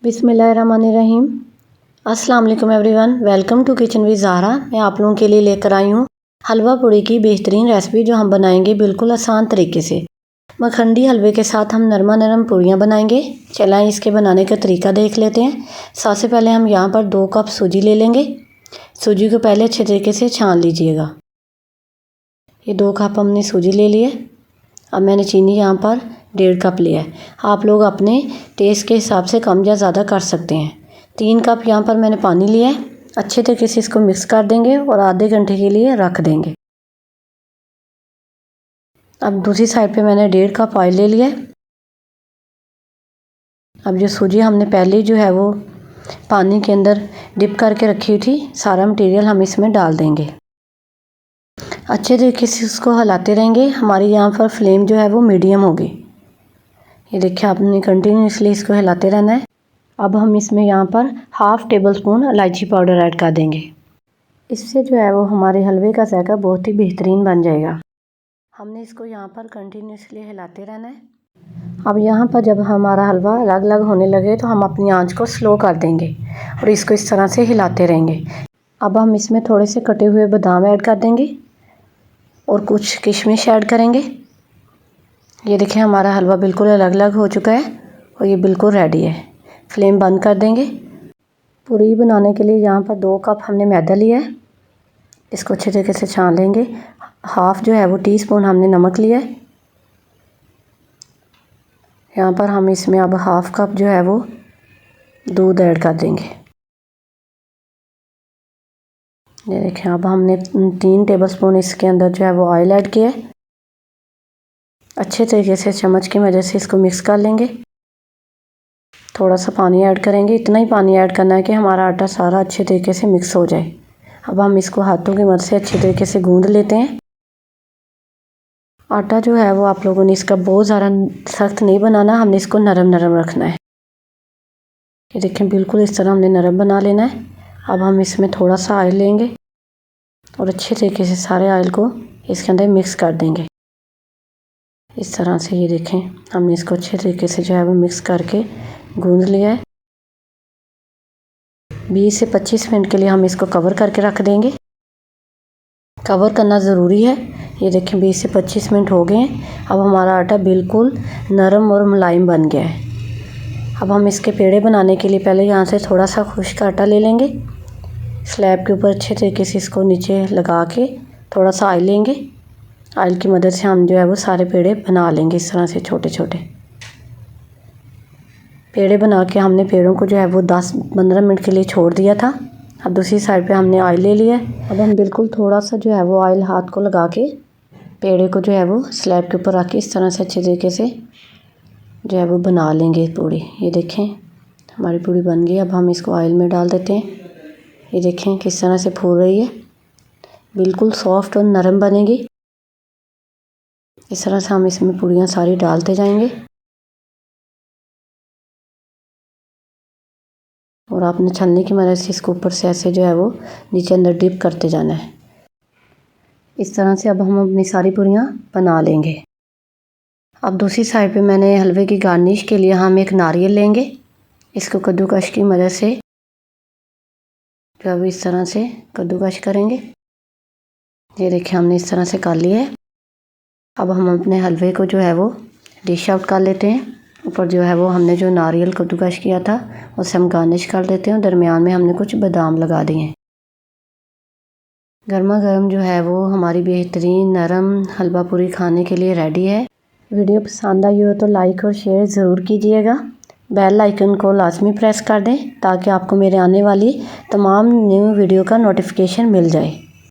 बिस्मिल्लाहिर्रहमानिर्रहीम। अस्सलाम वालेकुम everyone, welcome to kitchen with Zahra. मैं आप लोगों के लिए लेकर आई हूँ हलवा पूड़ी की बेहतरीन रेसिपी जो हम बनाएंगे बिल्कुल आसान तरीके से। मखंडी हलवे के साथ हम नरमा नरम पूड़ियाँ बनाएंगे। चलें इसके बनाने का तरीका देख लेते हैं। सबसे पहले हम यहाँ पर 2 कप सूजी ले लेंगे। सूजी को पहले अच्छे तरीके से छान लीजिएगा। ये 2 कप हमने सूजी ले लिए। अब मैंने चीनी यहाँ पर 1.5 कप लिया है। आप लोग अपने टेस्ट के हिसाब से कम या ज़्यादा कर सकते हैं। 3 कप यहाँ पर मैंने पानी लिया है। अच्छे तरीके से इसको मिक्स कर देंगे और आधे घंटे के लिए रख देंगे। अब दूसरी साइड पे मैंने 1.5 कप ऑयल ले लिया है। अब जो सूजी हमने पहले जो है वो पानी के अंदर डिप करके रखी हुई थी, सारा मटेरियल हम इसमें डाल देंगे। अच्छे तरीके से इसको हिलाते रहेंगे। हमारी यहाँ पर फ्लेम जो है वो मीडियम होगी। ये देखिए, आपने कंटिन्यूसली इसको हिलाते रहना है। अब हम इसमें यहाँ पर 1/2 टेबल स्पून इलायची पाउडर ऐड कर देंगे। इससे जो है वो हमारे हलवे का जायका बहुत ही बेहतरीन बन जाएगा। हमने इसको यहाँ पर कंटिन्यूसली हिलाते रहना है। अब यहाँ पर जब हमारा हलवा अलग अलग होने लगे तो हम अपनी आंच को स्लो कर देंगे और इसको इस तरह से हिलाते रहेंगे। अब हम इसमें थोड़े से कटे हुए बादाम ऐड कर देंगे और कुछ किशमिश ऐड करेंगे। ये देखिए, हमारा हलवा बिल्कुल अलग अलग हो चुका है और ये बिल्कुल रेडी है। फ्लेम बंद कर देंगे। पूरी बनाने के लिए यहाँ पर 2 कप हमने मैदा लिया है। इसको अच्छे तरीके से छान लेंगे। 1/2 जो है वो टीस्पून हमने नमक लिया है। यहाँ पर हम इसमें अब 1/2 कप जो है वो दूध ऐड कर देंगे। ये देखिए, अब हमने 3 टेबलस्पून इसके अंदर जो है वो ऑयल ऐड किया है। अच्छे तरीके से चम्मच की मदद से इसको मिक्स कर लेंगे। थोड़ा सा पानी ऐड करेंगे। इतना ही पानी ऐड करना है कि हमारा आटा सारा अच्छे तरीके से मिक्स हो जाए। अब हम इसको हाथों की मदद से अच्छे तरीके से गूंद लेते हैं। आटा जो है वो आप लोगों ने इसका बहुत ज़्यादा सख्त नहीं बनाना, हमने इसको नरम नरम रखना है। ये देखें, बिल्कुल इस तरह हमने नरम बना लेना है। अब हम इसमें थोड़ा सा ऑयल लेंगे और अच्छे तरीके से सारे ऑयल को इसके अंदर मिक्स कर देंगे। इस तरह से ये देखें, हमने इसको अच्छे तरीके से जो है वो मिक्स करके गूंद लिया है। 20 से 25 मिनट के लिए हम इसको कवर करके रख देंगे। कवर करना ज़रूरी है। ये देखें, 20 से 25 मिनट हो गए हैं। अब हमारा आटा बिल्कुल नरम और मुलायम बन गया है। अब हम इसके पेड़े बनाने के लिए पहले यहाँ से थोड़ा सा खुश्क आटा ले लेंगे। स्लैब के ऊपर अच्छे तरीके से इसको नीचे लगा के थोड़ा सा ऑयल लेंगे। ऑयल की मदद से हम जो है वो सारे पेड़े बना लेंगे। इस तरह से छोटे छोटे पेड़े बना के हमने पेड़ों को जो है वो 10-15 मिनट के लिए छोड़ दिया था। अब दूसरी साइड पे हमने ऑयल ले लिया है। अब हम बिल्कुल थोड़ा सा जो है वो ऑयल हाथ को लगा के पेड़े को जो है वो स्लैब के ऊपर रख के इस तरह से अच्छे तरीके से जो है वो बना लेंगे पूड़ी। ये देखें, हमारी पूड़ी बन गई। अब हम इसको ऑयल में डाल देते हैं। ये देखें किस तरह से फूल रही है, बिल्कुल सॉफ्ट और नरम बनेगी। इस तरह से हम इसमें पूड़ियाँ सारी डालते जाएंगे और आपने छलनी की मदद से इसको ऊपर से ऐसे जो है वो नीचे अंदर डिप करते जाना है। इस तरह से अब हम अपनी सारी पूड़ियाँ बना लेंगे। अब दूसरी साइड पे मैंने हलवे की गार्निश के लिए हम एक नारियल लेंगे। इसको कद्दूकश की मदद से जो है इस तरह से कद्दूकश करेंगे। ये देखिए, हमने इस तरह से कर लिया है। अब हम अपने हलवे को जो है वो डिश आउट कर लेते हैं। ऊपर जो है वो हमने जो नारियल कद्दूकश किया था उससे हम गार्निश कर देते हैं। दरमियान में हमने कुछ बादाम लगा दिए हैं। गर्मा गर्म जो है वो हमारी बेहतरीन नरम हलवा पूरी खाने के लिए रेडी है। वीडियो पसंद आई हो तो लाइक और शेयर ज़रूर कीजिएगा। बेल आइकन को लाजमी प्रेस कर दें ताकि आपको मेरे आने वाली तमाम न्यू वीडियो का नोटिफिकेशन मिल जाए।